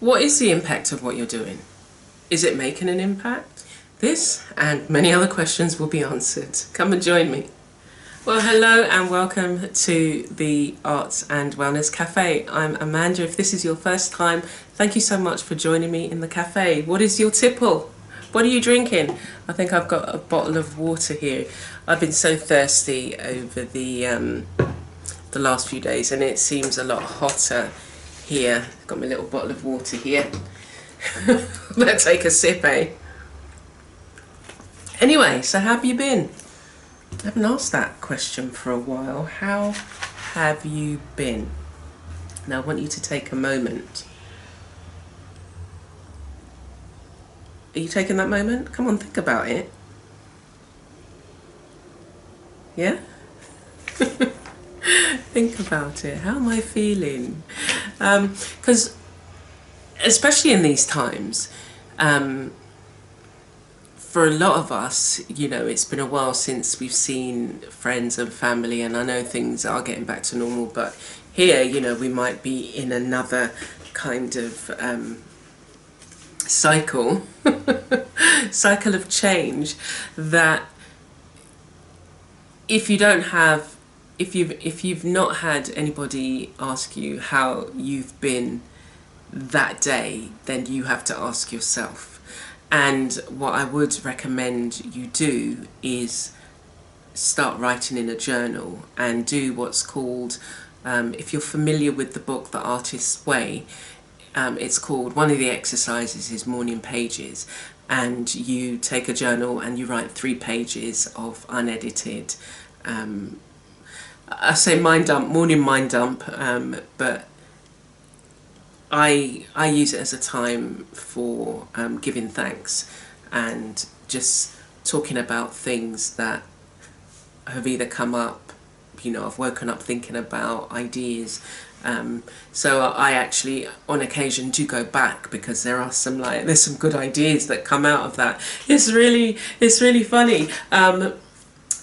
What is the impact of what you're doing? Is it making an impact? This and many other questions will be answered. Come and join me. Well, hello and welcome to the Arts and Wellness Café. I'm Amanda. If this is your first time, thank you so much for joining me in the cafe. What is your tipple? What are you drinking? I think I've got a bottle of water here. I've been so thirsty over the last few days, and it seems a lot hotter here. Got my little bottle of water here. Let's take a sip, eh? Anyway, so how have you been? I haven't asked that question for a while. How have you been? Now I want you to take a moment. Are you taking that moment? Come on, think about it. Yeah? Think about it. How am I feeling? Because especially in these times, for a lot of us, you know, it's been a while since we've seen friends and family, and I know things are getting back to normal, but here, you know, we might be in another kind of cycle of change, that if you've not had anybody ask you how you've been that day, then you have to ask yourself. And what I would recommend you do is start writing in a journal and do what's called, if you're familiar with the book The Artist's Way, it's called, one of the exercises is morning pages, and you take a journal and you write 3 pages of unedited, I say morning mind dump, but I use it as a time for giving thanks and just talking about things that have either come up, you know, I've woken up thinking about ideas. So I actually on occasion do go back, because there's some good ideas that come out of that. It's really funny.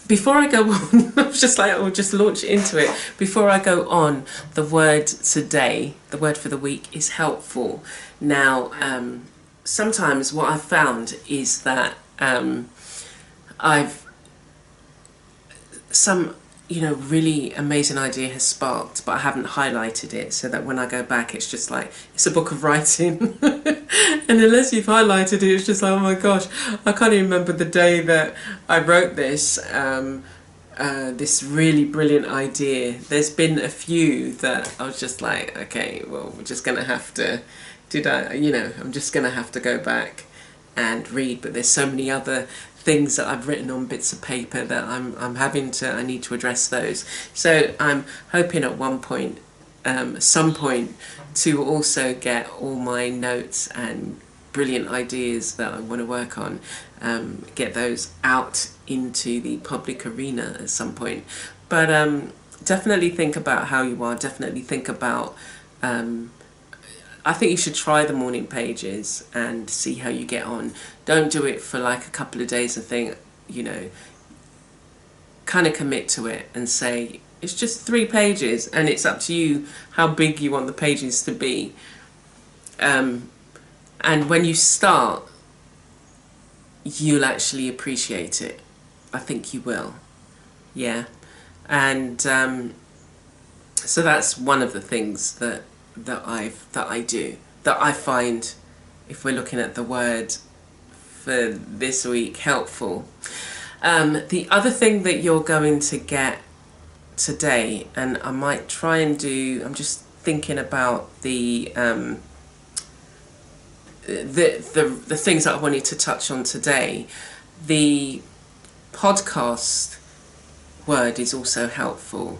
Before I go on, I'll just launch into it. Before I go on, the word today, the word for the week, is helpful. Now, sometimes what I've found is that really amazing idea has sparked, but I haven't highlighted it, so that when I go back, it's just like, it's a book of writing. And unless you've highlighted it, it's just like, oh my gosh, I can't even remember the day that I wrote this, this really brilliant idea. There's been a few that I was just like, okay, well, we're just going to have to I'm just going to have to go back and read, but there's so many other things that I've written on bits of paper that I need to address those. So I'm hoping at some point to also get all my notes and brilliant ideas that I want to work on, get those out into the public arena at some point. But definitely think about how you are, definitely think about, I think you should try the morning pages and see how you get on. Don't do it for like a couple of days and think, you know, kind of commit to it and say, it's just 3 pages, and it's up to you how big you want the pages to be. And when you start, you'll actually appreciate it. I think you will. Yeah. And so that's one of the things that I do, that I find, if we're looking at the word for this week, helpful. The other thing that you're going to get today, and I might try and do, I'm just thinking about the things that I wanted to touch on today. The podcast word is also helpful,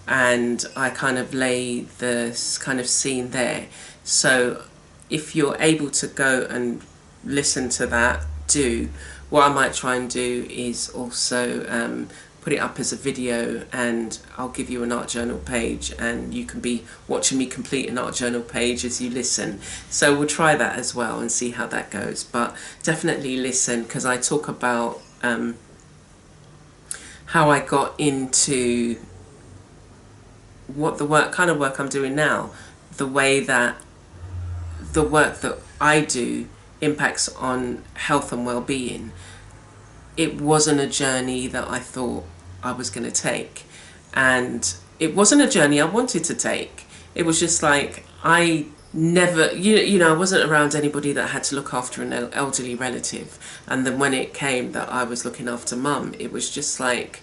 and I kind of lay the kind of scene there. So if you're able to go and listen to that, do. What I might try and do is also put it up as a video, and I'll give you an art journal page, and you can be watching me complete an art journal page as you listen. So we'll try that as well and see how that goes. But definitely listen, because I talk about how I got into what the kind of work I'm doing now, the way that the work that I do impacts on health and well-being, it wasn't a journey that I thought I was going to take. And it wasn't a journey I wanted to take. It was just like, I never, I wasn't around anybody that had to look after an elderly relative. And then when it came that I was looking after mum, it was just like,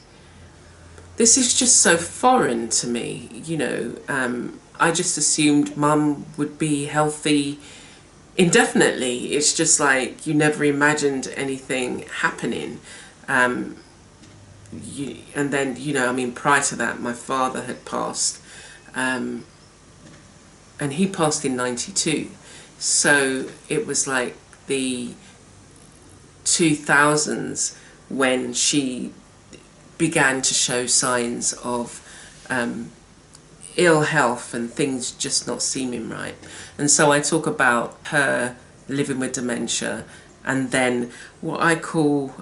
this is just so foreign to me, I just assumed mum would be healthy indefinitely. It's just like, you never imagined anything happening. And then, prior to that, my father had passed, and he passed in 92. So it was like the 2000s when she began to show signs of ill health and things just not seeming right. And so I talk about her living with dementia, and then what I call,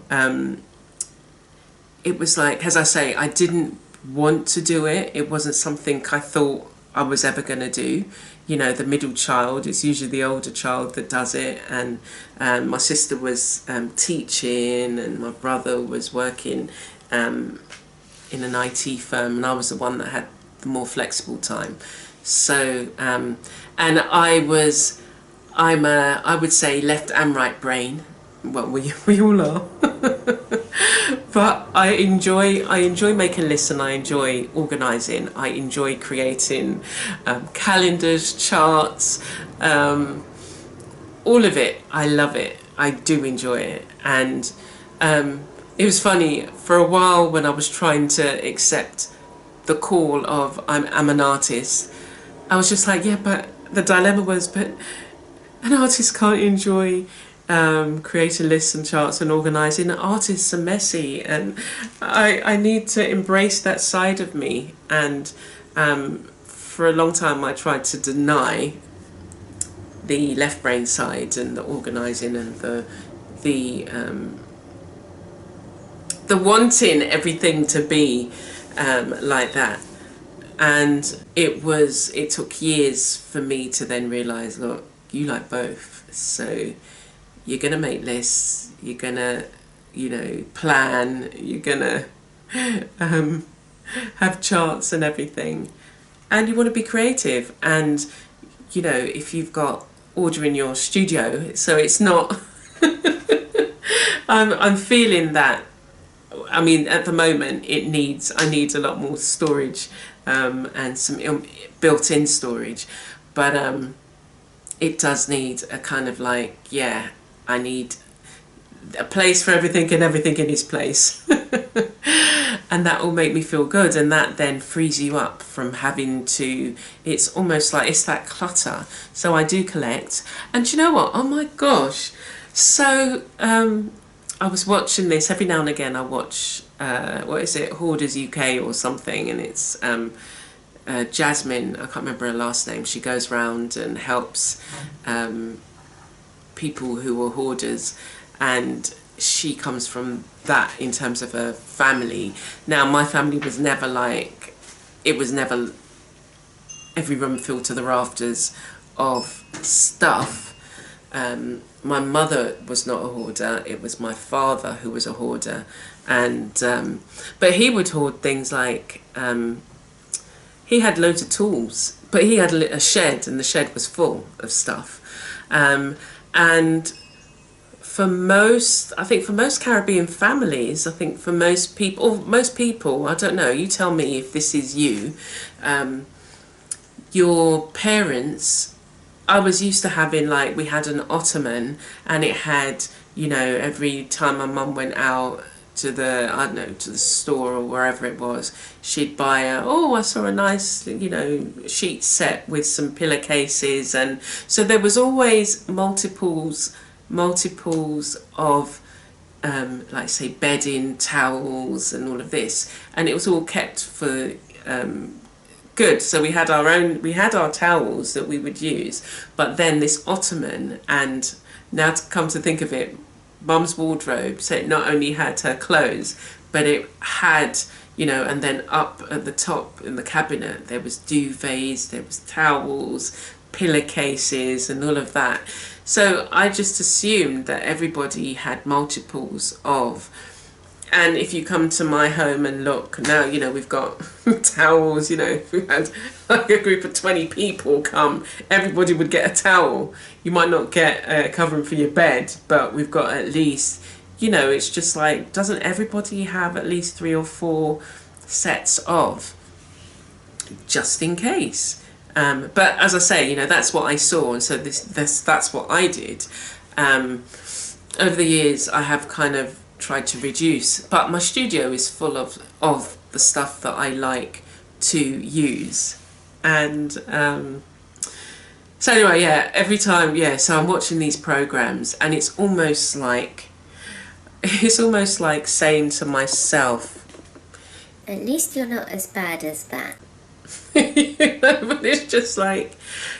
it was like, as I say, I didn't want to do it. It wasn't something I thought I was ever going to do. The middle child, it's usually the older child that does it. And my sister was teaching, and my brother was working in an IT firm, and I was the one that had the more flexible time. So, and I would say left and right brain. Well, we all are. But I enjoy making lists, and I enjoy organising. I enjoy creating calendars, charts, all of it. I love it. I do enjoy it. And it was funny, for a while when I was trying to accept the call of I'm an artist, I was just like, yeah, but the dilemma was, but an artist can't enjoy creating lists and charts and organising. Artists are messy, and I need to embrace that side of me. And for a long time I tried to deny the left brain side and the organising and the wanting everything to be like that. And it took years for me to then realise, look, you like both. So you're going to make lists, you're going to, plan, you're going to have charts and everything. And you want to be creative. And, if you've got order in your studio, so it's not... I'm feeling that. I mean, at the moment, I need a lot more storage and some built-in storage. But it does need a kind of like, I need a place for everything and everything in its place. And that will make me feel good, and that then frees you up from having to, it's almost like, it's that clutter. So I do collect. And do you know what? Oh my gosh. So I was watching this, every now and again I watch, what is it, Hoarders UK or something, and it's Jasmine, I can't remember her last name, she goes round and helps people who are hoarders, and she comes from that in terms of her family. Now, my family was never like, it was never every room filled to the rafters of stuff. My mother was not a hoarder, it was my father who was a hoarder. And but he would hoard things like, he had loads of tools, but he had a shed, and the shed was full of stuff. And for most Caribbean families, I think for most people, I don't know, you tell me if this is you, your parents, I was used to having, like, we had an ottoman, and it had, every time my mum went out to the store or wherever it was, she'd buy I saw a nice, sheet set with some pillowcases. And so there was always multiples of, like, say, bedding, towels and all of this. And it was all kept for good. So we had our towels that we would use, but then this ottoman, and now to come to think of it, Mum's wardrobe, so it not only had her clothes, but it had, and then up at the top in the cabinet there was duvets, there was towels, pillowcases and all of that. So I just assumed that everybody had multiples of. And if you come to my home and look now, you know, we've got towels, you know, if we had like a group of 20 people come, everybody would get a towel. You might not get a covering for your bed, but we've got at least, you know, it's just like, doesn't everybody have at least 3 or 4 sets of, just in case? But as I say, you know, that's what I saw, and so that's what I did. Over the years, I have kind of tried to reduce, but my studio is full of the stuff that I like to use. And so anyway, yeah, every time, yeah, so I'm watching these programs, and it's almost like saying to myself, at least you're not as bad as that. You know, but it's just like,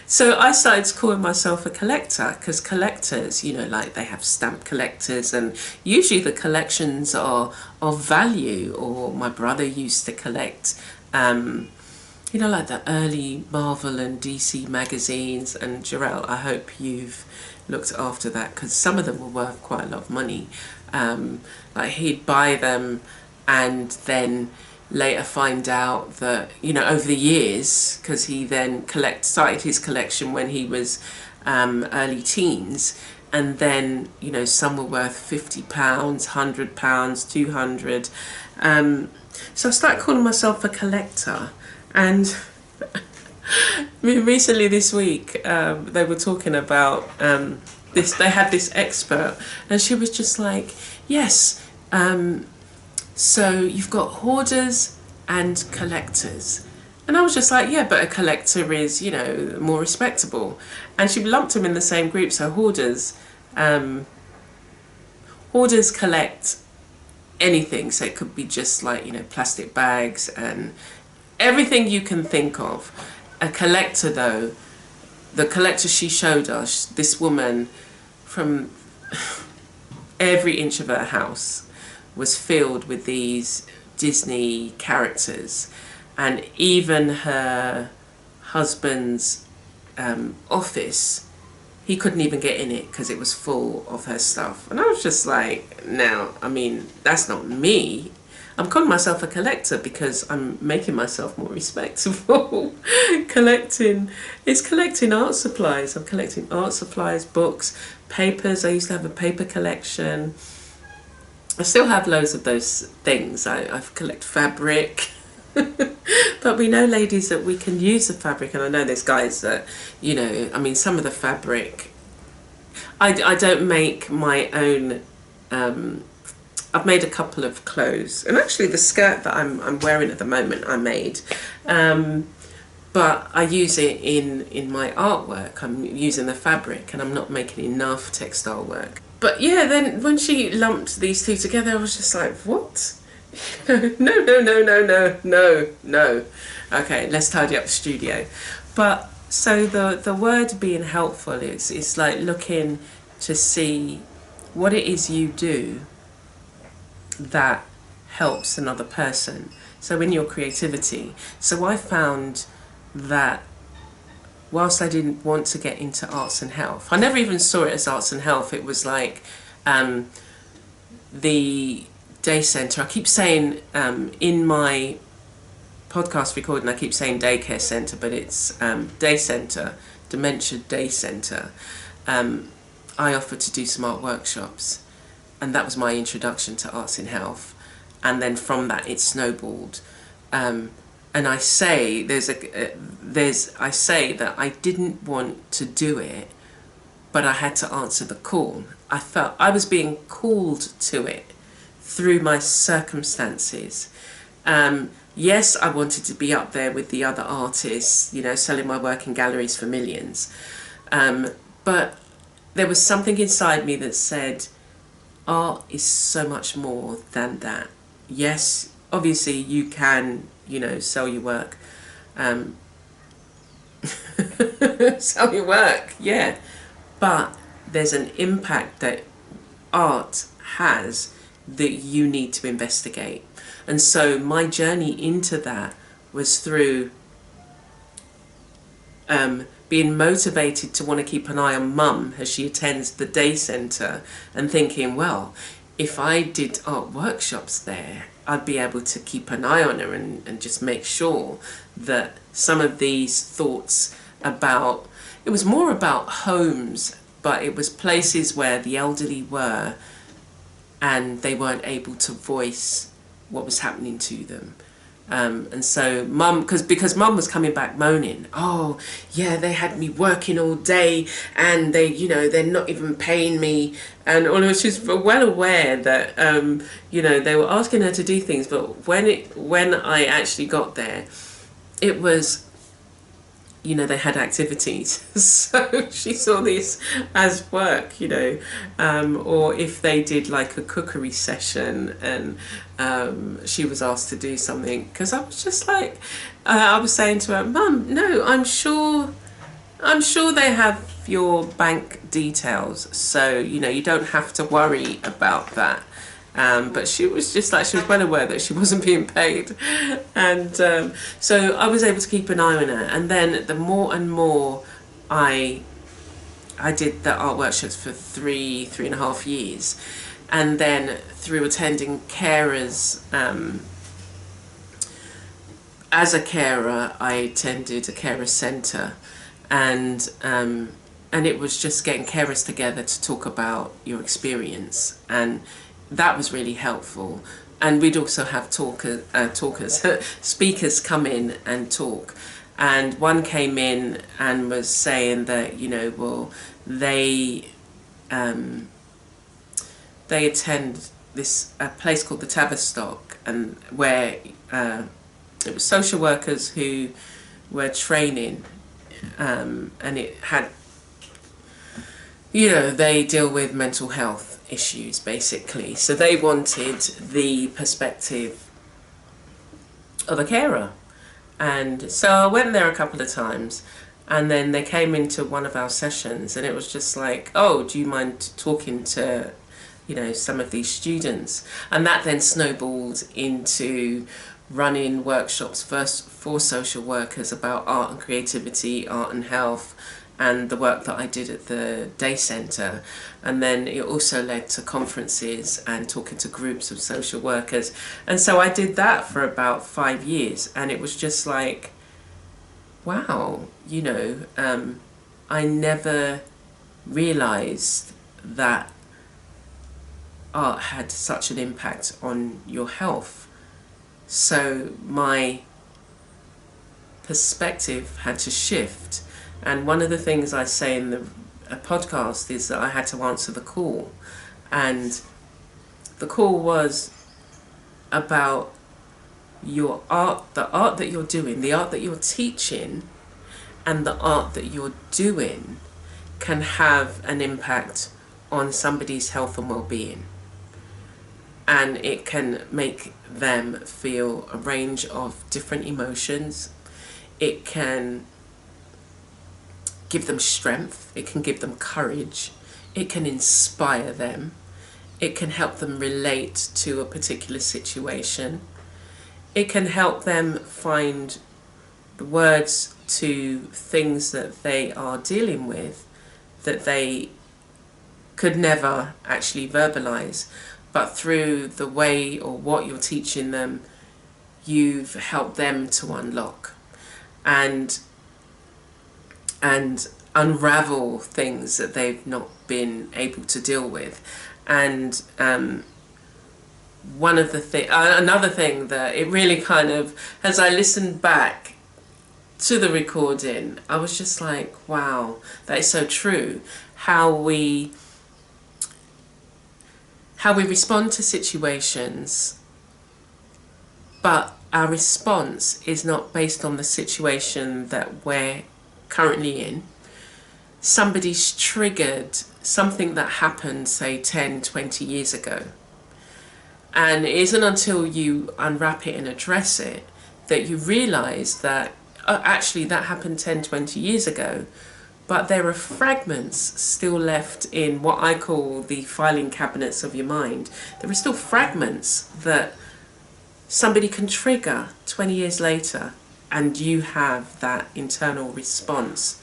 so I started calling myself a collector, because collectors, you know, like they have stamp collectors, and usually the collections are of value. Or my brother used to collect, you know, like the early Marvel and DC magazines. And Jarrell, I hope you've looked after that, because some of them were worth quite a lot of money. Like he'd buy them and then later find out that, you know, over the years, because he then started his collection when he was early teens, and then, you know, some were worth £50, £100, 200. So I started calling myself a collector. And recently this week, they were talking about this. They had this expert, and she was just like, yes, so you've got hoarders and collectors. And I was just like, yeah, but a collector is, you know, more respectable. And she lumped them in the same group. So hoarders collect anything. So it could be just like, you know, plastic bags and everything you can think of. A collector, though, the collector she showed us, this woman, from every inch of her house was filled with these Disney characters, and even her husband's office, he couldn't even get in it because it was full of her stuff. And I was just like, now, I mean, that's not me. I'm calling myself a collector because I'm making myself more respectable. collecting art supplies. I'm collecting art supplies, books, papers. I used to have a paper collection. I still have loads of those things. I've collect fabric. But we know, ladies, that we can use the fabric, and I know there's guys that, you know, I mean, some of the fabric, I don't make my own. I've made a couple of clothes, and actually the skirt that I'm wearing at the moment I made, but I use it in my artwork. I'm using the fabric, and I'm not making enough textile work. But yeah, then when she lumped these two together, I was just like, what? No. Okay, let's tidy up the studio. But so the word being helpful is like looking to see what it is you do that helps another person. So in your creativity. So I found that whilst I didn't want to get into arts and health, I never even saw it as arts and health. It was like the day centre. I keep saying in my podcast recording, I keep saying daycare centre, but it's day centre, dementia day centre. I offered to do some art workshops, and that was my introduction to arts in health. And then from that, it snowballed. And I say I say that I didn't want to do it, but I had to answer the call. I felt I was being called to it through my circumstances. Yes, I wanted to be up there with the other artists, you know, selling my work in galleries for millions. But there was something inside me that said, art is so much more than that. Yes, obviously you can, you know, sell your work. Sell your work, yeah. But there's an impact that art has that you need to investigate. And so my journey into that was through being motivated to want to keep an eye on mum as she attends the day centre, and thinking, well, if I did art workshops there, I'd be able to keep an eye on her and just make sure that some of these thoughts about, it was more about homes, but it was places where the elderly were and they weren't able to voice what was happening to them. And so mum, because mum was coming back moaning, oh yeah, they had me working all day and they, you know, they're not even paying me. And although she's well aware that, you know, they were asking her to do things, but when I actually got there, it was, you know, they had activities. So she saw this as work, you know, or if they did like a cookery session and she was asked to do something, because I was just like, I was saying to her, Mum, no, I'm sure they have your bank details, so, you know, you don't have to worry about that. But she was just like, she was well aware that she wasn't being paid. And so I was able to keep an eye on her. And then the more and more I did the art workshops for 3.5 years. And then through attending carers, as a carer, I attended a carer centre. And it was just getting carers together to talk about your experience. And that was really helpful. And we'd also have speakers come in and talk. And one came in and was saying that, you know, well, they attend a place called the Tavistock, and where it was social workers who were training, and it had, you know, they deal with mental health issues basically. So they wanted the perspective of a carer. And so I went there a couple of times, and then they came into one of our sessions and it was just like, oh, do you mind talking to, you know, some of these students? And that then snowballed into running workshops first for social workers about art and creativity, art and health, and the work that I did at the day centre. And then it also led to conferences and talking to groups of social workers. And so I did that for about 5 years, and it was just like, wow, you know, I never realised that art had such an impact on your health. So my perspective had to shift. And one of the things I say in the podcast is that I had to answer the call. And the call was about your art, the art that you're doing, the art that you're teaching, and the art that you're doing can have an impact on somebody's health and well-being. And it can make them feel a range of different emotions. It can give them strength, it can give them courage, it can inspire them, it can help them relate to a particular situation, it can help them find the words to things that they are dealing with that they could never actually verbalize, but through the way or what you're teaching them, you've helped them to unlock and unravel things that they've not been able to deal with. And another thing that it really kind of, as I listened back to the recording, I was just like, wow, that is so true. How we respond to situations, but our response is not based on the situation that we're currently in. Somebody's triggered something that happened, say 10, 20 years ago. And it isn't until you unwrap it and address it that you realise that actually that happened 10, 20 years ago, but there are fragments still left in what I call the filing cabinets of your mind. There are still fragments that somebody can trigger 20 years later, and you have that internal response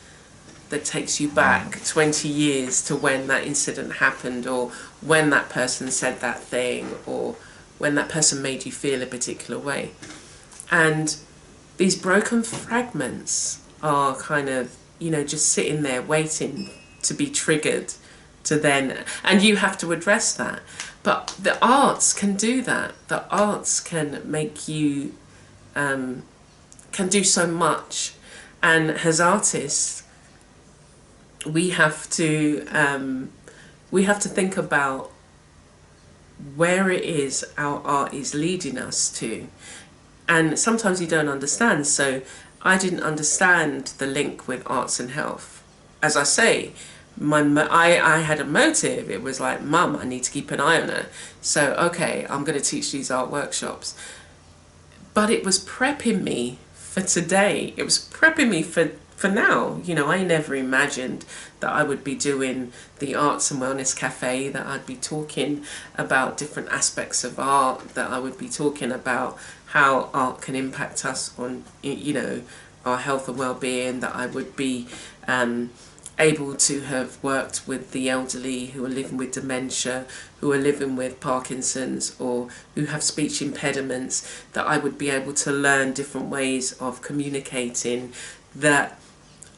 that takes you back 20 years to when that incident happened, or when that person said that thing, or when that person made you feel a particular way. And these broken fragments are kind of, you know, just sitting there waiting to be triggered to then, and you have to address that. But the arts can do that. The arts can make you, can do so much. And as artists, we have to think about where it is our art is leading us to. And sometimes you don't understand. So I didn't understand the link with arts and health. As I say, I had a motive. It was like, Mum, I need to keep an eye on her. So, okay, I'm going to teach these art workshops. But it was prepping me for today. It was prepping me for now. You know, I never imagined that I would be doing the Arts and Wellness Café, that I'd be talking about different aspects of art, that I would be talking about how art can impact us on, you know, our health and well-being, that I would be able to have worked with the elderly who are living with dementia, who are living with Parkinson's, or who have speech impediments, that I would be able to learn different ways of communicating, that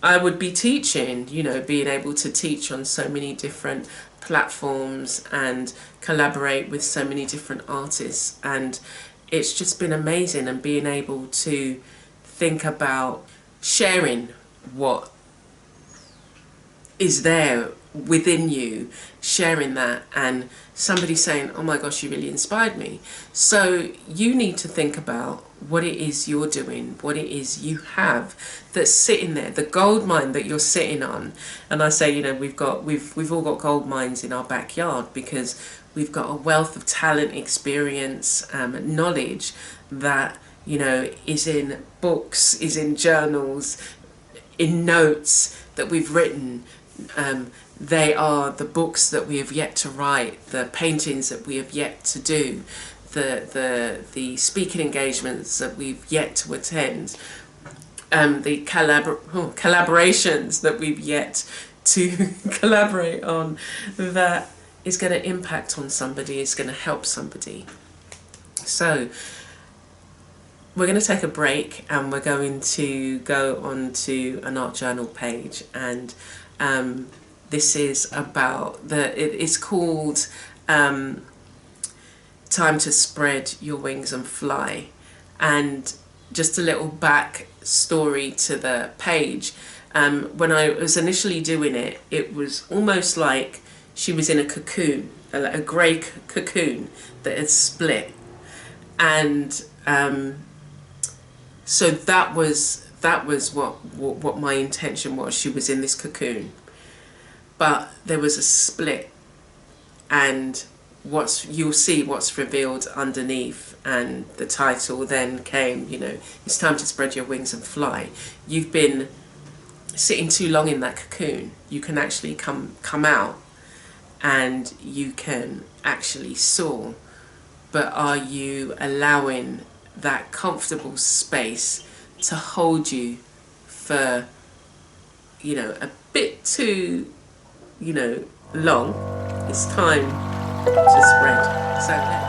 I would be teaching, you know, being able to teach on so many different platforms and collaborate with so many different artists. And it's just been amazing, and being able to think about sharing what is there within you, sharing that, and somebody saying, oh my gosh, you really inspired me. So you need to think about what it is you're doing, what it is you have that's sitting there, the gold mine that you're sitting on. And I say, you know, we've all got gold mines in our backyard, because we've got a wealth of talent, experience, knowledge that, you know, is in books, is in journals, in notes that we've written. They are the books that we have yet to write, the paintings that we have yet to do, the speaking engagements that we've yet to attend, the collaborations that we've yet to collaborate on, that is going to impact on somebody, is going to help somebody. So we're going to take a break, and we're going to go on to an art journal page, and this is about it's called Time to Spread Your Wings and Fly. And just a little back story to the page. When I was initially doing it, it was almost like she was in a cocoon, a grey cocoon that had split. And so that was what my intention was. She was in this cocoon, but there was a split, and you'll see what's revealed underneath. And the title then came, you know, it's time to spread your wings and fly. You've been sitting too long in that cocoon. You can actually come out, and you can actually soar. But are you allowing that comfortable space to hold you for, you know, a bit too, you know, long? It's time to spread. So let's.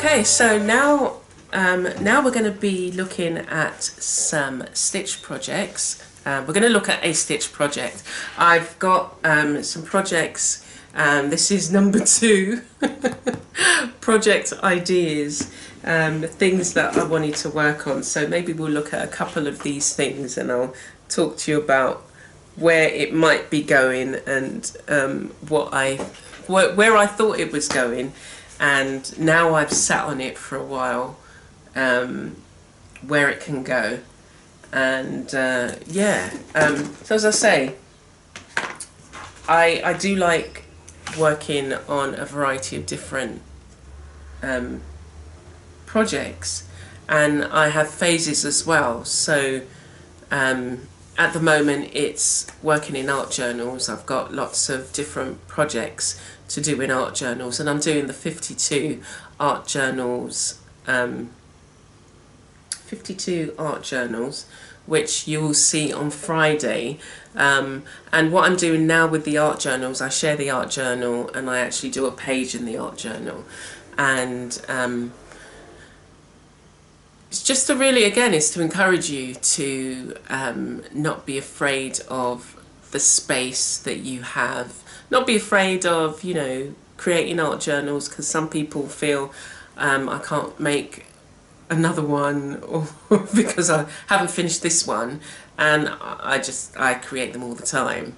Okay, so now we're going to be looking at some stitch projects. We're going to look at a stitch project. I've got some projects. This is number 2 project ideas, things that I wanted to work on. So maybe we'll look at a couple of these things and I'll talk to you about where it might be going and where I thought it was going. And now I've sat on it for a while, where it can go. And yeah, so as I say, I do like working on a variety of different projects, and I have phases as well. So at the moment it's working in art journals. I've got lots of different projects to do in art journals, and I'm doing the 52 art journals, 52 art journals, which you will see on Friday. And what I'm doing now with the art journals, I share the art journal and I actually do a page in the art journal. And it's just to really, again, it's to encourage you to not be afraid of the space that you have. Not be afraid of, you know, creating art journals, because some people feel I can't make another one or because I haven't finished this one, and I create them all the time.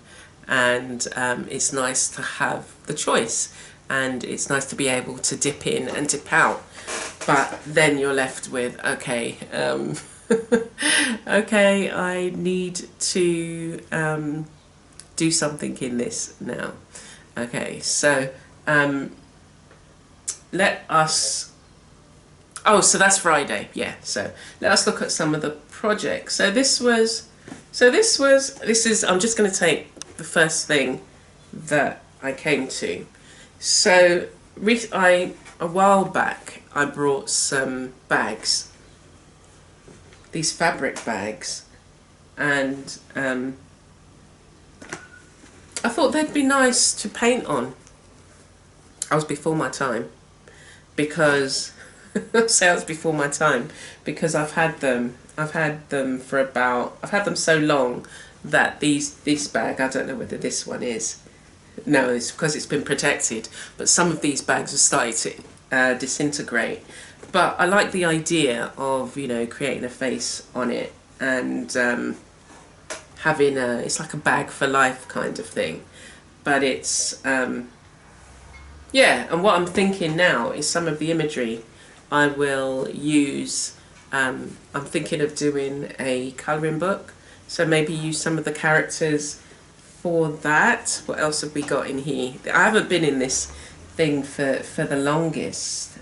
And it's nice to have the choice, and it's nice to be able to dip in and dip out. But then you're left with, okay, okay, I need to do something in this now. Okay, so let us, oh, so that's Friday, yeah. So let us look at some of the projects. This is, I'm just going to take the first thing that I came to. So a while back I brought some bags, these fabric bags, and I thought they'd be nice to paint on. I was before my time, because I'll say I was before my time because I've had them for about, I've had them so long that this bag, I don't know whether this one is, no, it's because it's been protected, but some of these bags have started to disintegrate. But I like the idea of, you know, creating a face on it and having it's like a bag for life kind of thing. But it's yeah, and what I'm thinking now is some of the imagery I will use. I'm thinking of doing a colouring book, so maybe use some of the characters for that. What else have we got in here? I haven't been in this thing for the longest.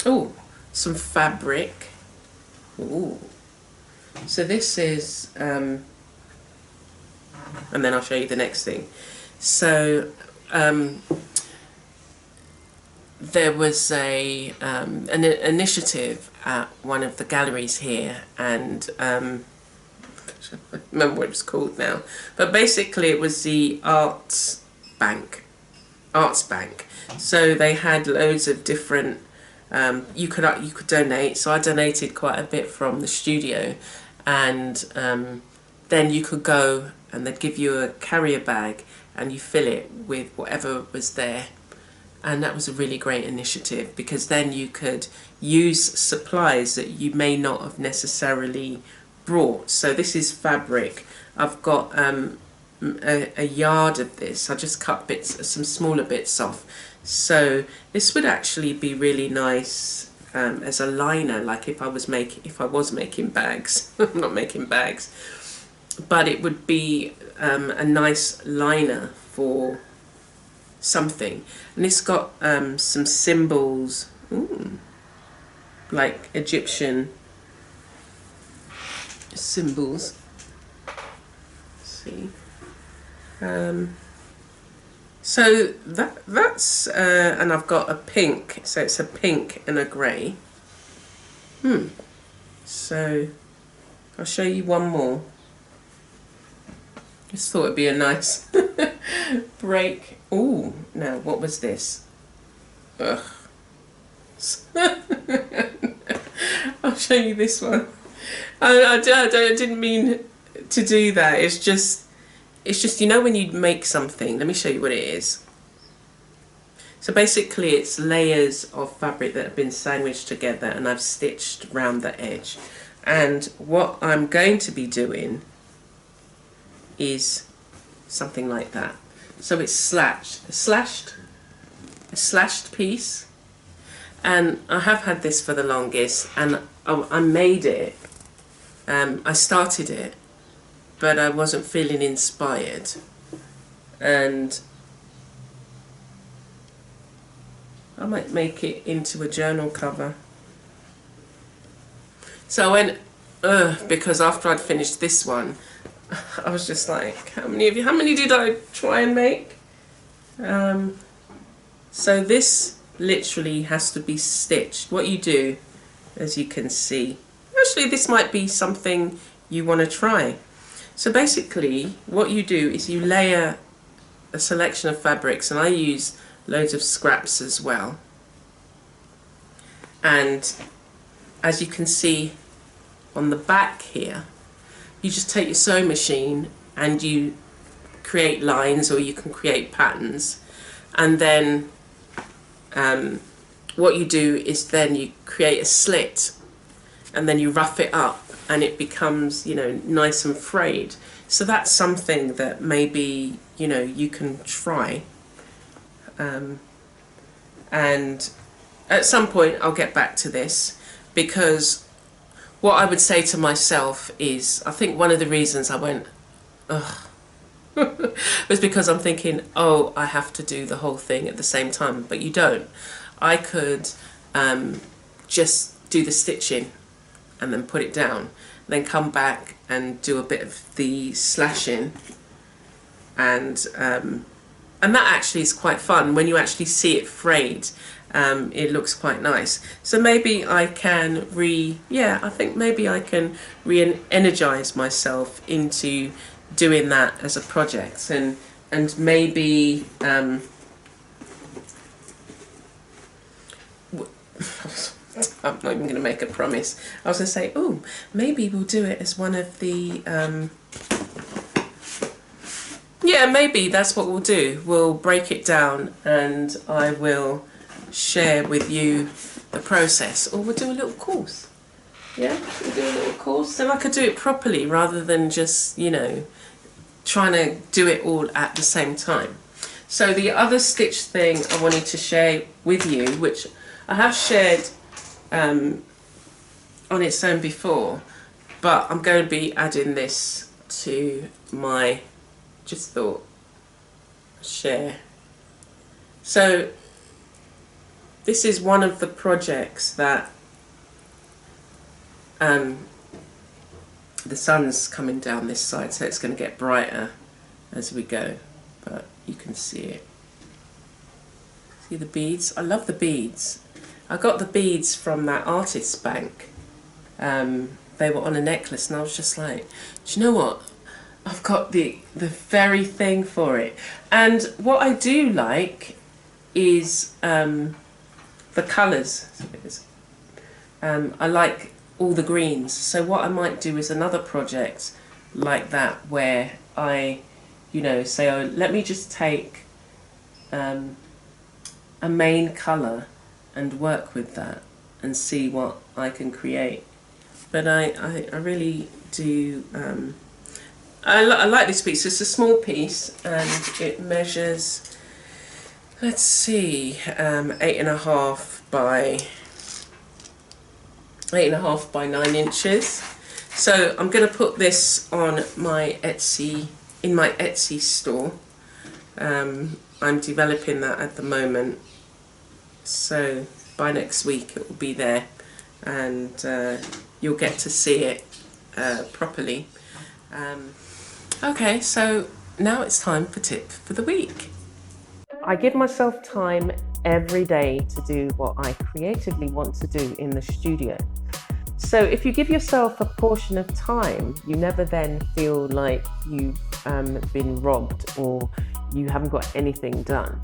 Oh, some fabric. Ooh. So this is, and then I'll show you the next thing. So there was an initiative at one of the galleries here, and I don't remember what it was called now, but basically it was the Arts Bank. So they had loads of different, you could donate. So I donated quite a bit from the studio, and then you could go and they'd give you a carrier bag and you fill it with whatever was there. And that was a really great initiative, because then you could use supplies that you may not have necessarily brought. So this is fabric. I've got a yard of this. I just cut bits, some smaller bits off. So this would actually be really nice as a liner, like if I was making bags. I'm not making bags, but it would be a nice liner for something. And it's got some symbols, like Egyptian symbols. Let's see. So that's and I've got a pink, so it's a pink and a grey. So I'll show you one more. Just thought it'd be a nice break. Oh, now what was this? Ugh, else. I'll show you this one. I didn't mean to do that. It's just, you know, when you make something, let me show you what it is. So basically it's layers of fabric that have been sandwiched together and I've stitched round the edge. And what I'm going to be doing is something like that. So it's a slashed piece. And I have had this for the longest, and I made it. I started it, but I wasn't feeling inspired. And I might make it into a journal cover. So I went, because after I'd finished this one, I was just like, how many did I try and make? So this literally has to be stitched. What you do, as you can see, actually this might be something you want to try. So basically what you do is you layer a selection of fabrics, and I use loads of scraps as well. And as you can see on the back here, you just take your sewing machine and you create lines, or you can create patterns, and then what you do is then you create a slit and then you rough it up and it becomes, you know, nice and frayed. So that's something that maybe, you know, you can try. And at some point I'll get back to this, because what I would say to myself is, I think one of the reasons I went, ugh, was because I'm thinking, oh, I have to do the whole thing at the same time, but you don't. I could just do the stitching and then put it down, then come back and do a bit of the slashing, and that actually is quite fun when you actually see it frayed. It looks quite nice. So maybe I can re-energize myself into doing that as a project, and maybe I'm not even going to make a promise. I was going to say, oh, maybe we'll do it as one of the maybe that's what we'll do. We'll break it down and I will share with you the process, or we'll do a little course. Yeah, we'll do a little course, so I could do it properly rather than just, you know, trying to do it all at the same time. So the other stitch thing I wanted to share with you, which I have shared on its own before, but I'm going to be adding this to my, just thought, share. So this is one of the projects that the sun's coming down this side, so it's going to get brighter as we go, but you can see it. See the beads? I love the beads. I got the beads from that artist's bank. They were on a necklace, and I was just like, do you know what? I've got the very thing for it. And what I do like is the colours. I like all the greens. So what I might do is another project like that, where I, you know, say, oh, let me just take a main colour and work with that and see what I can create. But I really do, I like this piece. It's a small piece and it measures, let's see, 8.5 by 9 inches. So I'm going to put this on my Etsy, in my Etsy store. I'm developing that at the moment, so by next week it will be there, and you'll get to see it properly. Okay, so now it's time for tip for the week. I give myself time every day to do what I creatively want to do in the studio. So if you give yourself a portion of time, you never then feel like you've been robbed or you haven't got anything done.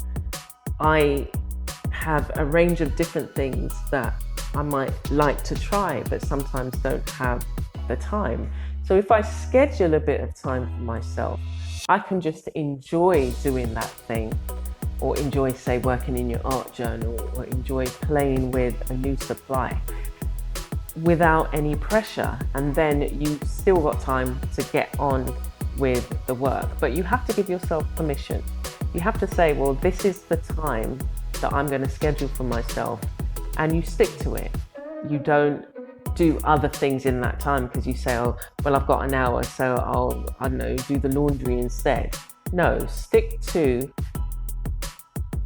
I have a range of different things that I might like to try, but sometimes don't have the time. So if I schedule a bit of time for myself, I can just enjoy doing that thing, or enjoy, say, working in your art journal, or enjoy playing with a new supply without any pressure. And then you've still got time to get on with the work, but you have to give yourself permission. You have to say, well, this is the time that I'm going to schedule for myself, and you stick to it. You don't do other things in that time because you say, oh, well, I've got an hour, so I don't know, do the laundry instead. No, stick to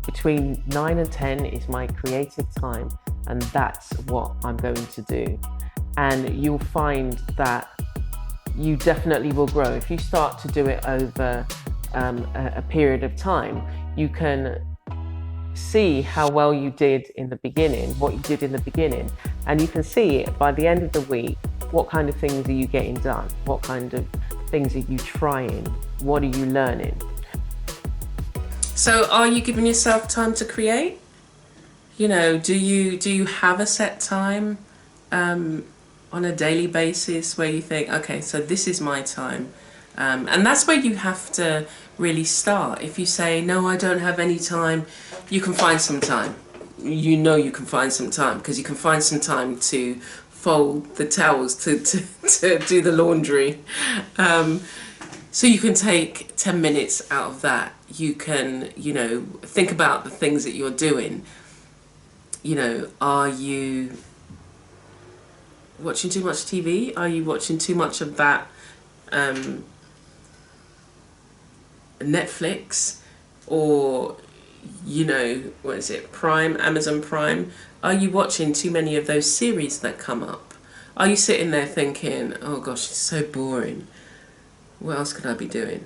between 9 and 10 is my creative time, and that's what I'm going to do. And you'll find that you definitely will grow. If you start to do it over a period of time, you can see how well you did in the beginning, what you did in the beginning, and you can see it by the end of the week. What kind of things are you getting done? What kind of things are you trying? What are you learning? So are you giving yourself time to create? You know, do you have a set time on a daily basis where you think, okay, so this is my time? And that's where you have to really start. If you say, no, I don't have any time, you can find some time. You know you can find some time, because you can find some time to fold the towels, to do the laundry. So you can take 10 minutes out of that. You can, you know, think about the things that you're doing. You know, are you watching too much TV? Are you watching too much of that Netflix, or, you know, what is it, Prime, Amazon Prime? Are you watching too many of those series that come up? Are you sitting there thinking, oh gosh, it's so boring, what else could I be doing?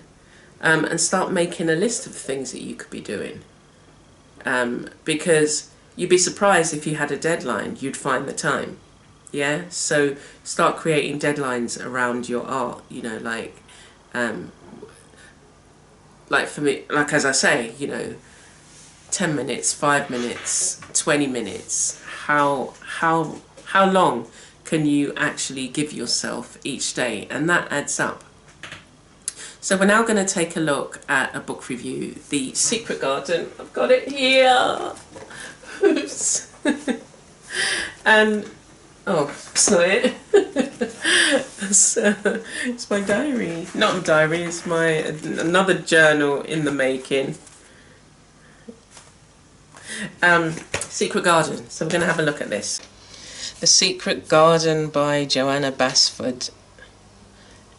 And start making a list of things that you could be doing, because you'd be surprised if you had a deadline, you'd find the time. Yeah, so start creating deadlines around your art, you know, like for me, like as I say, you know, 10 minutes, 5 minutes, 20 minutes, how long can you actually give yourself each day? And that adds up. So we're now going to take a look at a book review, The Secret Garden. I've got it here. Oops. And oh, it's not it. It's my diary. Not a diary, it's my another journal in the making. Secret Garden. So we're going to have a look at this. The Secret Garden by Joanna Basford.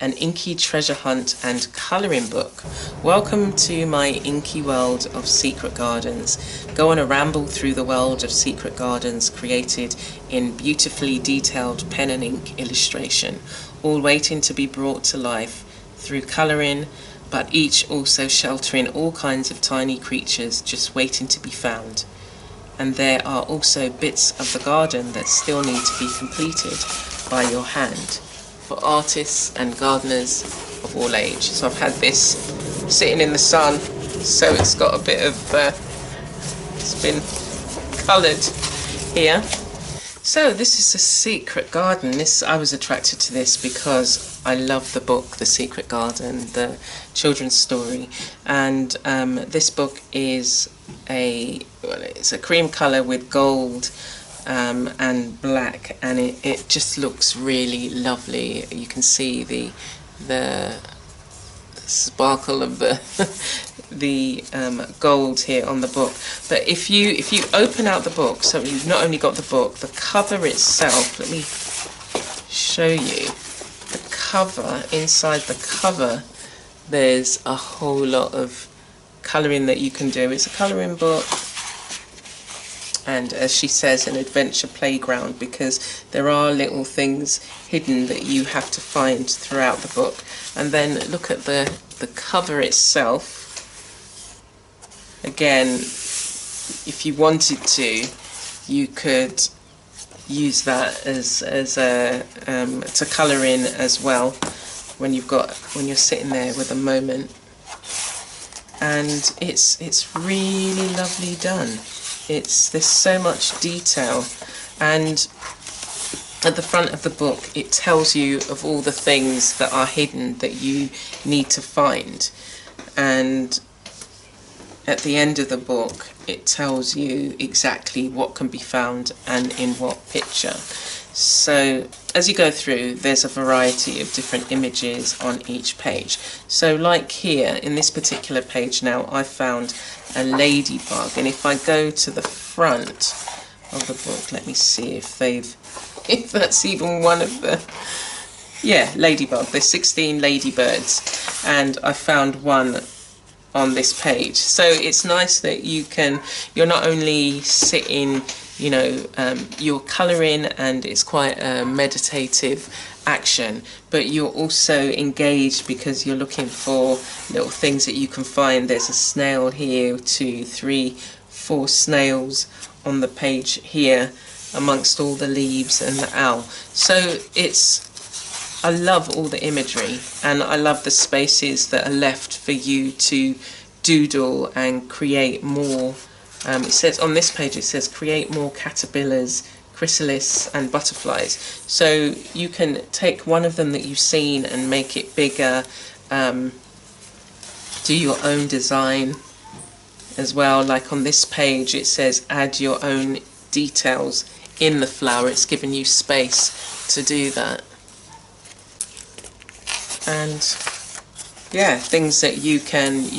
An inky treasure hunt and colouring book. Welcome to my inky world of secret gardens. Go on a ramble through the world of secret gardens created in beautifully detailed pen and ink illustration, all waiting to be brought to life through colouring, but each also sheltering all kinds of tiny creatures just waiting to be found. And there are also bits of the garden that still need to be completed by your hand, for artists and gardeners of all age. So I've had this sitting in the sun, so it's got a bit of, it's been coloured here. So this is The Secret Garden. I was attracted to this because I love the book, The Secret Garden, the children's story. And this book is it's a cream colour with gold and black, and it just looks really lovely. You can see the sparkle of the gold here on the book. But if you open out the book, so you've not only got the book, the cover itself, let me show you the cover. Inside the cover there's a whole lot of colouring that you can do. It's a colouring book, and as she says, an adventure playground, because there are little things hidden that you have to find throughout the book. And then look at the cover itself. Again, if you wanted to, you could use that as a to colour in as well when you're sitting there with a moment. And it's really lovely done. there's so much detail, and at the front of the book it tells you of all the things that are hidden that you need to find, and at the end of the book it tells you exactly what can be found and in what picture. So as you go through, there's a variety of different images on each page. So like here in this particular page now, I found a ladybug, and if I go to the front of the book, let me see if that's even one of the, yeah, ladybug. There's 16 ladybirds, and I found one on this page. So it's nice that you're not only sitting, you know, you're colouring, and it's quite a meditative action, but you're also engaged because you're looking for little things that you can find. There's a snail here, 2, 3, 4 snails on the page here amongst all the leaves and the owl. So I love all the imagery, and I love the spaces that are left for you to doodle and create more. It says on this page, it says create more caterpillars, chrysalis and butterflies. So you can take one of them that you've seen and make it bigger, do your own design as well. Like on this page it says add your own details in the flower. It's given you space to do that. And yeah, things that you've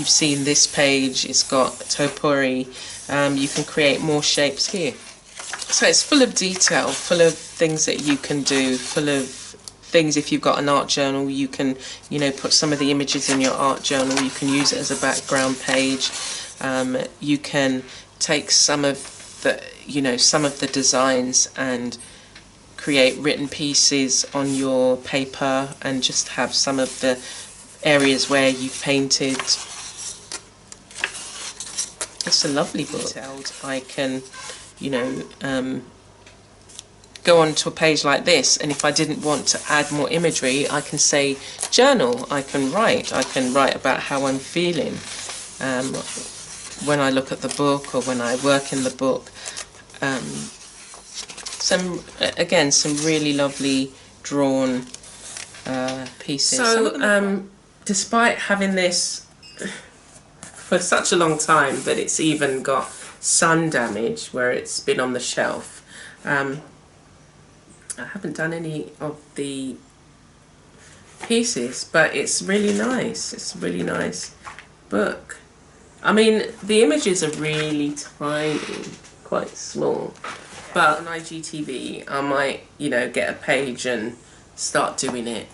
seen this page, it's got topori, you can create more shapes here. So it's full of detail, full of things that you can do, full of things. If you've got an art journal, you can, you know, put some of the images in your art journal, you can use it as a background page. You can take some of the designs and create written pieces on your paper, and just have some of the areas where you've painted. It's a lovely book. I can, you know, go onto a page like this, and if I didn't want to add more imagery, I can say journal. I can write about how I'm feeling when I look at the book or when I work in the book. Some really lovely drawn pieces. So despite having this for such a long time that it's even got sun damage where it's been on the shelf, I haven't done any of the pieces, but it's really nice. It's a really nice book. I mean, the images are really tiny, quite small, but on IGTV I might, you know, get a page and start doing it.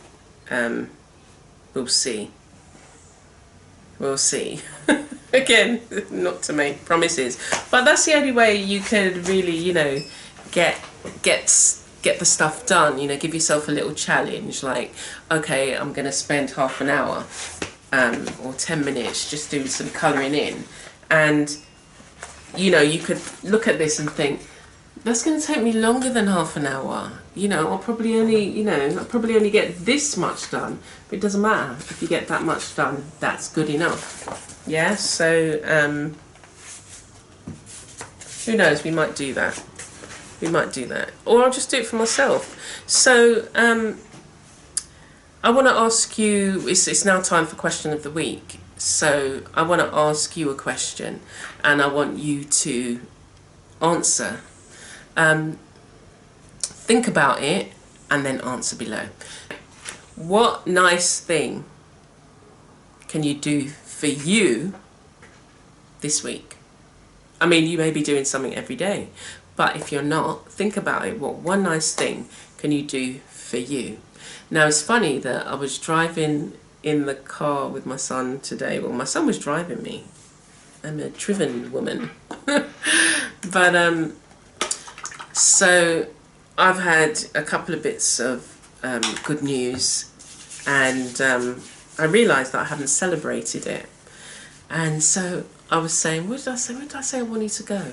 We'll see. We'll see. Again, not to make promises, but that's the only way you could really, you know, get the stuff done. You know, give yourself a little challenge, like, okay, I'm going to spend half an hour or 10 minutes just doing some colouring in, and you know, you could look at this and think, that's going to take me longer than half an hour. You know, I'll probably only get this much done, but it doesn't matter. If you get that much done, that's good enough. Yeah, so who knows, we might do that. We might do that, or I'll just do it for myself. So I want to ask you, it's now time for question of the week. So I want to ask you a question, and I want you to answer. Think about it and then answer below. What nice thing can you do for you this week? I mean, you may be doing something every day, but if you're not, think about it. What one nice thing can you do for you? Now, it's funny that I was driving in the car with my son today. Well, my son was driving me. I'm a driven woman. But so I've had a couple of bits of good news, and I realised that I haven't celebrated it. And so I was saying, what did I say? Where did I say I wanted to go?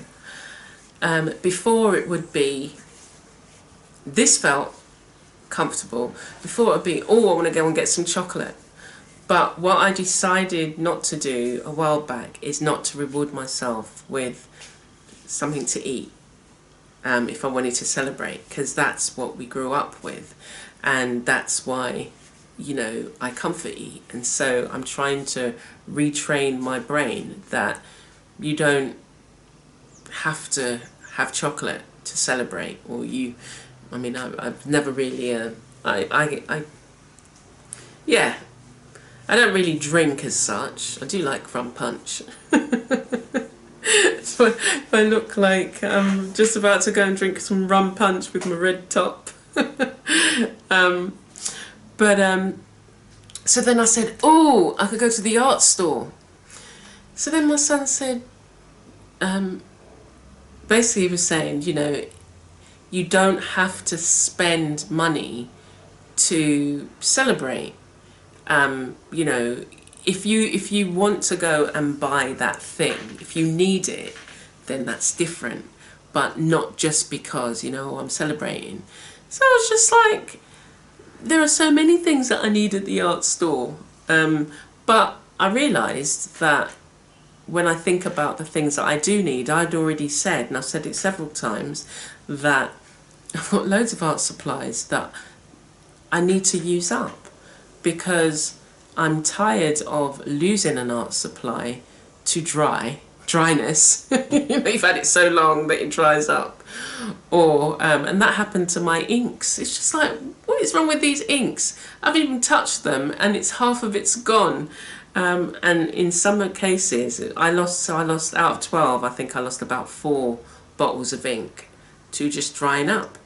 Before it would be, this felt comfortable. Before it would be, oh, I want to go and get some chocolate. But what I decided not to do a while back is not to reward myself with something to eat if I wanted to celebrate, because that's what we grew up with, and that's why, you know, I comfort eat. And so I'm trying to retrain my brain that you don't have to have chocolate to celebrate, or I mean, I've never really, yeah, I don't really drink as such. I do like rum punch. So if I look like I'm just about to go and drink some rum punch with my red top. So then I said, oh, I could go to the art store. So then my son said, basically he was saying, you know, you don't have to spend money to celebrate. You know, if you want to go and buy that thing, if you need it, then that's different, but not just because, you know, I'm celebrating. So I was just like, there are so many things that I need at the art store, but I realised that when I think about the things that I do need, I'd already said, and I've said it several times, that I've got loads of art supplies that I need to use up, because I'm tired of losing an art supply to dryness. You know, you've had it so long that it dries up. Or and that happened to my inks. It's just like, what is wrong with these inks? I haven't even touched them and it's half of it's gone. And in some cases I lost out of 12, I think I lost about 4 bottles of ink to just drying up.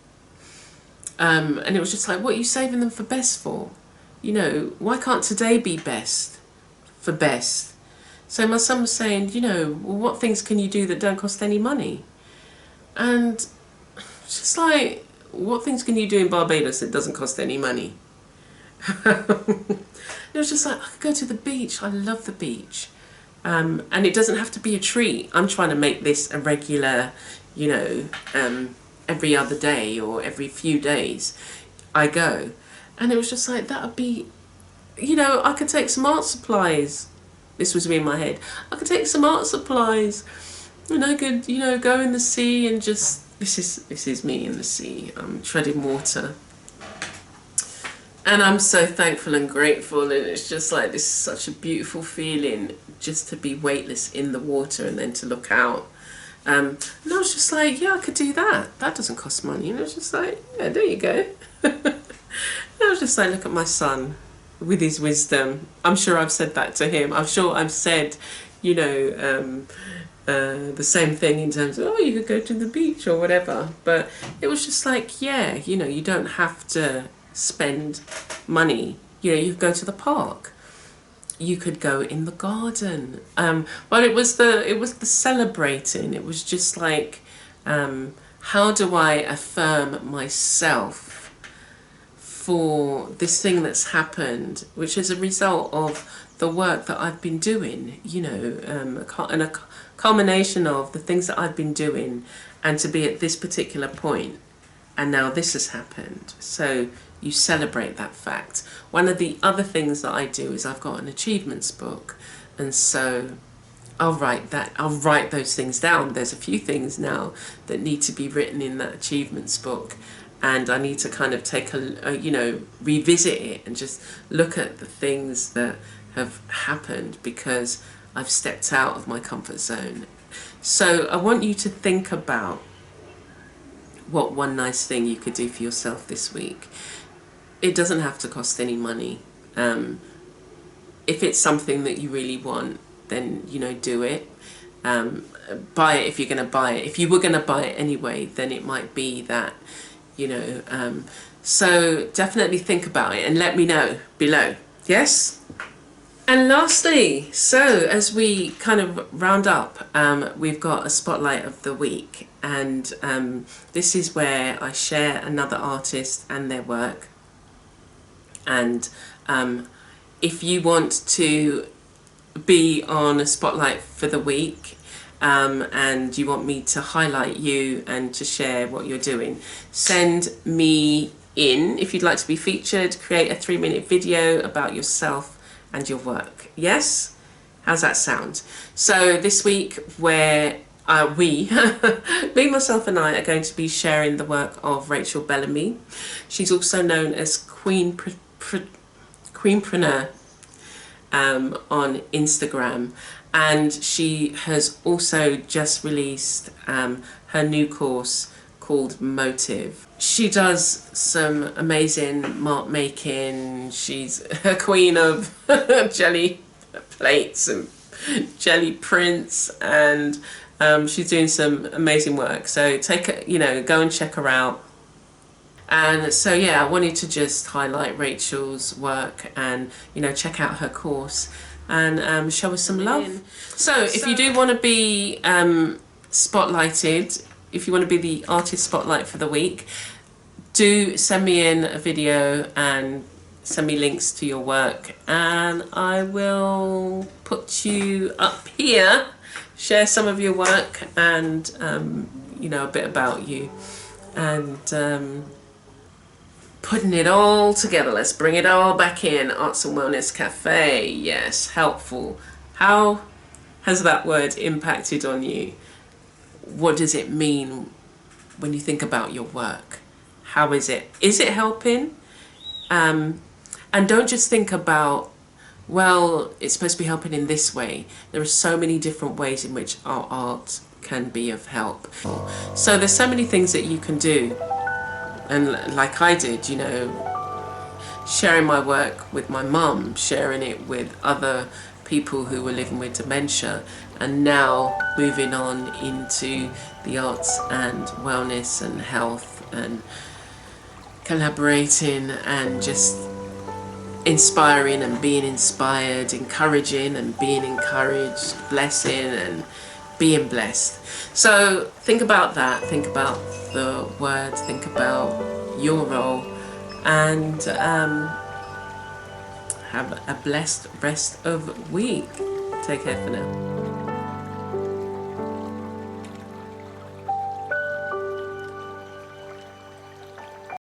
And it was just like, what are you saving them for best for? You know, why can't today be best for best? So my son was saying, you know, well, what things can you do that don't cost any money? And it's just like, what things can you do in Barbados that doesn't cost any money? It was just like, I could go to the beach. I love the beach. And it doesn't have to be a treat. I'm trying to make this a regular, you know, every other day or every few days I go. And it was just like, that would be, you know, I could take some art supplies. This was me in my head. I could take some art supplies and I could, you know, go in the sea and just, this is me in the sea. I'm treading water. And I'm so thankful and grateful, and it's just like, this is such a beautiful feeling, just to be weightless in the water and then to look out. And I was just like, yeah, I could do that. That doesn't cost money. And I was just like, yeah, there you go. And I was just like, look at my son with his wisdom. I'm sure I've said that to him. I'm sure I've said, you know, the same thing in terms of, oh, you could go to the beach or whatever. But it was just like, yeah, you know, you don't have to spend money. You know, you could go to the park. You could go in the garden. But it was the celebrating. It was just like, how do I affirm myself for this thing that's happened, which is a result of the work that I've been doing, you know, and a culmination of the things that I've been doing, and to be at this particular point, and now this has happened. So you celebrate that fact. One of the other things that I do is I've got an achievements book, and so I'll write those things down. There's a few things now that need to be written in that achievements book, and I need to kind of take a you know, revisit it and just look at the things that have happened, because I've stepped out of my comfort zone. So I want you to think about what one nice thing you could do for yourself this week. It doesn't have to cost any money. If it's something that you really want, then, you know, do it. Buy it if you're going to buy it. If you were going to buy it anyway, then it might be that, you know. So definitely think about it and let me know below. Yes? And lastly, so as we kind of round up, we've got a spotlight of the week. And this is where I share another artist and their work. And if you want to be on a spotlight for the week, and you want me to highlight you and to share what you're doing, send me in. If you'd like to be featured, create a 3-minute video about yourself and your work. Yes? How's that sound? So this week, where me, myself and I are going to be sharing the work of Rachel Bellamy. She's also known as Queenpreneur on Instagram, and she has also just released her new course called Motive. She does some amazing mark making. She's a queen of jelly plates and jelly prints, and she's doing some amazing work. So go and check her out. And so yeah, I wanted to just highlight Rachel's work and check out her course and show her some love. So if you do want to be spotlighted, if you want to be the artist spotlight for the week, do send me in a video and send me links to your work, and I will put you up here, share some of your work and a bit about you, and putting it all together. Let's bring it all back in. Arts and Wellness Café. Yes, helpful. How has that word impacted on you? What does it mean when you think about your work? How is it? Is it helping? And don't just think about, well, it's supposed to be helping in this way. There are so many different ways in which our art can be of help. So there's so many things that you can do. And like I did, sharing my work with my mum, sharing it with other people who were living with dementia, and now moving on into the arts and wellness and health and collaborating and just inspiring and being inspired, encouraging and being encouraged, blessing and being blessed. So think about that, think about the word, think about your role, and have a blessed rest of week. Take care for now.